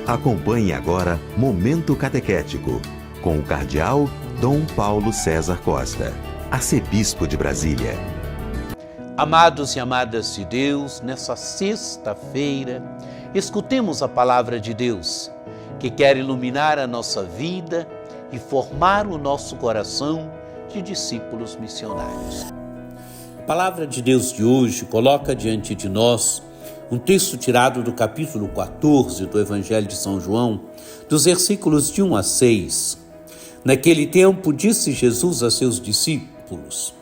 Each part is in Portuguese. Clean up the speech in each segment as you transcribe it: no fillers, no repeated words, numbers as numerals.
Acompanhe agora Momento Catequético, com o Cardeal Dom Paulo César Costa, arcebispo de Brasília. Amados e amadas de Deus, nessa sexta-feira, escutemos a palavra de Deus, que quer iluminar a nossa vida e formar o nosso coração de discípulos missionários. A palavra de Deus de hoje coloca diante de nós um texto tirado do capítulo 14 do Evangelho de São João, dos versículos de 1 a 6. Naquele tempo disse Jesus a seus discípulos: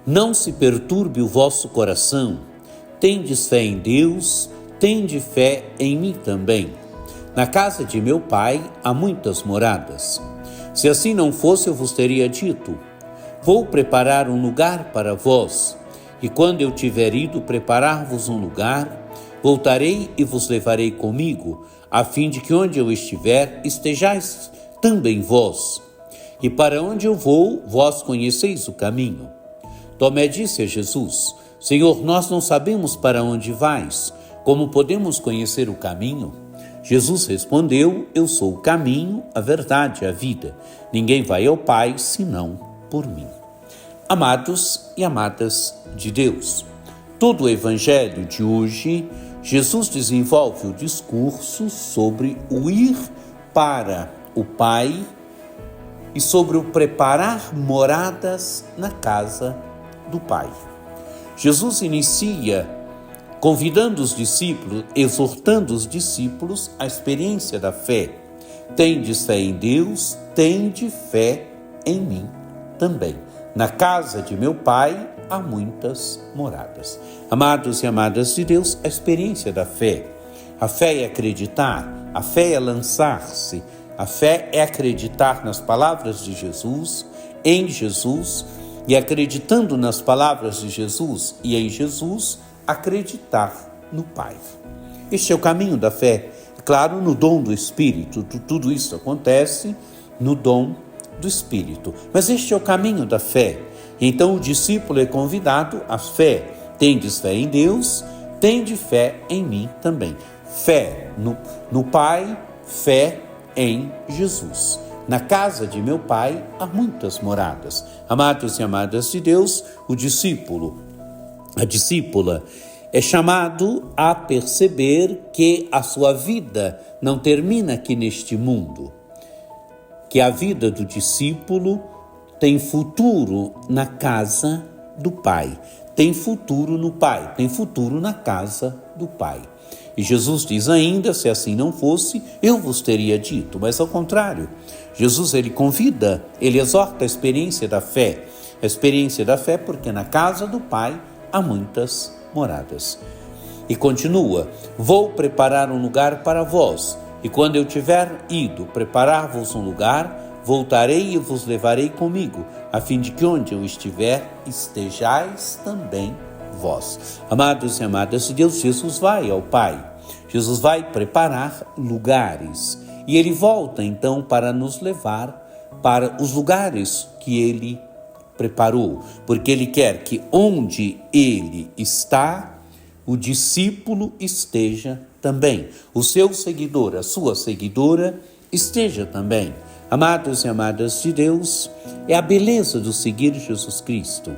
Não se perturbe o vosso coração, tendes fé em Deus, tende fé em mim também. Na casa de meu Pai há muitas moradas. Se assim não fosse, eu vos teria dito: Vou preparar um lugar para vós, e quando eu tiver ido preparar-vos um lugar, voltarei e vos levarei comigo, a fim de que onde eu estiver, estejais também vós. E para onde eu vou, vós conheceis o caminho. Tomé disse a Jesus: Senhor, nós não sabemos para onde vais, como podemos conhecer o caminho? Jesus respondeu: Eu sou o caminho, a verdade e a vida. Ninguém vai ao Pai senão por mim. Amados e amadas de Deus, todo o Evangelho de hoje, Jesus desenvolve o discurso sobre o ir para o Pai e sobre o preparar moradas na casa do Pai. Jesus inicia convidando os discípulos, exortando os discípulos à experiência da fé. Tendes fé em Deus, tende fé em mim também. Na casa de meu Pai há muitas moradas. Amados e amadas de Deus, a experiência da fé. A fé é acreditar, a fé é lançar-se, a fé é acreditar nas palavras de Jesus, em Jesus, e acreditando nas palavras de Jesus e em Jesus, acreditar no Pai. Este é o caminho da fé. Claro, no dom do Espírito, tudo isso acontece no dom do Espírito. Mas este é o caminho da fé. Então o discípulo é convidado à fé. Tendes fé em Deus, tende fé em mim também. Fé no Pai, fé em Jesus. Na casa de meu Pai há muitas moradas. Amados e amadas de Deus, o discípulo, a discípula, é chamado a perceber que a sua vida não termina aqui neste mundo, que a vida do discípulo tem futuro na casa do Pai, tem futuro no Pai, tem futuro na casa do Pai. E Jesus diz ainda: se assim não fosse, eu vos teria dito. Mas ao contrário, Jesus ele convida, ele exorta a experiência da fé. A experiência da fé porque na casa do Pai há muitas moradas. E continua: vou preparar um lugar para vós, e quando eu tiver ido preparar-vos um lugar, voltarei e vos levarei comigo, a fim de que onde eu estiver, estejais também vós. Amados e amadas de Deus, Jesus vai ao Pai. Jesus vai preparar lugares. E ele volta então para nos levar para os lugares que ele preparou, porque ele quer que onde ele está, o discípulo esteja também. O seu seguidor, a sua seguidora, esteja também. Amados e amadas de Deus, é a beleza do seguir Jesus Cristo.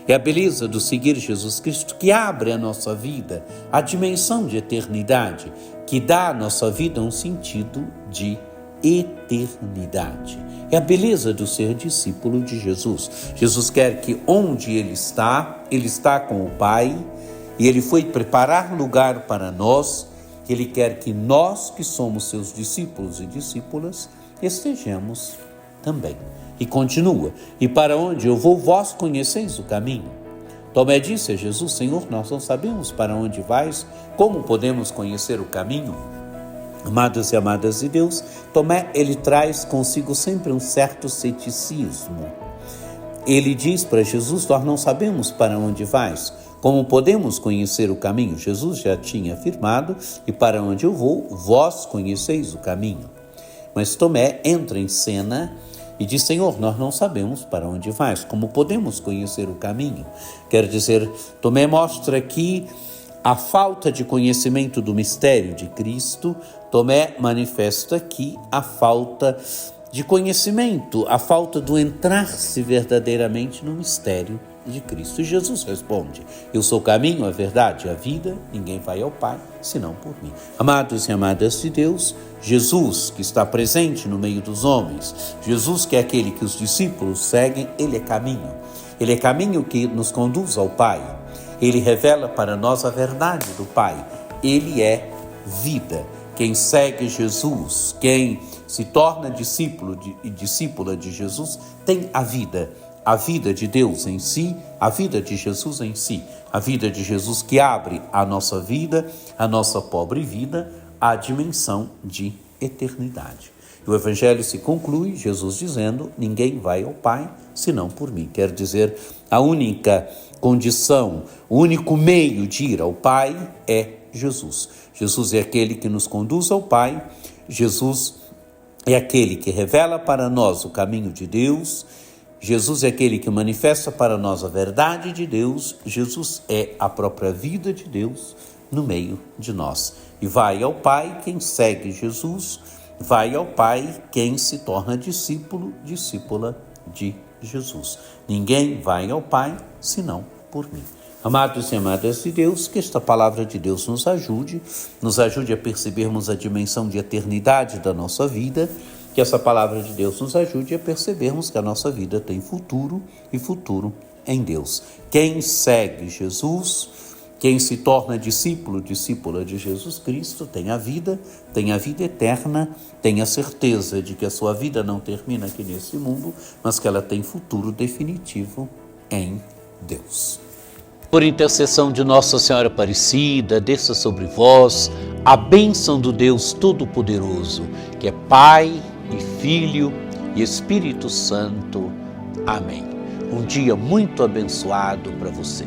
É a beleza do seguir Jesus Cristo que abre a nossa vida, a dimensão de eternidade, que dá à nossa vida um sentido de eternidade. É a beleza do ser discípulo de Jesus. Jesus quer que onde ele está com o Pai, e ele foi preparar lugar para nós. Ele quer que nós, que somos seus discípulos e discípulas, estejamos também. E continua: e para onde eu vou, vós conheceis o caminho. Tomé disse a Jesus: Senhor, nós não sabemos para onde vais, como podemos conhecer o caminho? Amados e amadas de Deus, Tomé, ele traz consigo sempre um certo ceticismo. Ele diz para Jesus: nós não sabemos para onde vais, como podemos conhecer o caminho? Jesus já tinha afirmado: e para onde eu vou, vós conheceis o caminho. Mas Tomé entra em cena e diz: Senhor, nós não sabemos para onde vais, como podemos conhecer o caminho? Quer dizer, Tomé mostra aqui a falta de conhecimento do mistério de Cristo, Tomé manifesta aqui a falta de conhecimento, a falta do entrar-se verdadeiramente no mistério de Cristo. E Jesus responde: eu sou o caminho, a verdade e a vida, ninguém vai ao Pai senão por mim. Amados e amadas de Deus, Jesus, que está presente no meio dos homens, Jesus que é aquele que os discípulos seguem, ele é caminho. Ele é caminho que nos conduz ao Pai. Ele revela para nós a verdade do Pai. Ele é vida. Quem segue Jesus, quem se torna discípulo e discípula de Jesus, tem a vida de Deus em si, a vida de Jesus em si, a vida de Jesus que abre a nossa vida, a nossa pobre vida, à dimensão de eternidade. O Evangelho se conclui, Jesus dizendo: ninguém vai ao Pai senão por mim. Quer dizer, a única condição, o único meio de ir ao Pai é Jesus. Jesus é aquele que nos conduz ao Pai, Jesus é aquele que revela para nós o caminho de Deus, Jesus é aquele que manifesta para nós a verdade de Deus, Jesus é a própria vida de Deus no meio de nós. E vai ao Pai quem segue Jesus, vai ao Pai quem se torna discípulo, discípula de Jesus. Ninguém vai ao Pai senão por mim. Amados e amadas de Deus, que esta palavra de Deus nos ajude a percebermos a dimensão de eternidade da nossa vida, que essa palavra de Deus nos ajude a percebermos que a nossa vida tem futuro e futuro em Deus. Quem segue Jesus, quem se torna discípulo, discípula de Jesus Cristo, tem a vida eterna, tem a certeza de que a sua vida não termina aqui nesse mundo, mas que ela tem futuro definitivo em Deus. Por intercessão de Nossa Senhora Aparecida, desça sobre vós a bênção do Deus Todo-Poderoso, que é Pai e Filho e Espírito Santo. Amém. Um dia muito abençoado para você.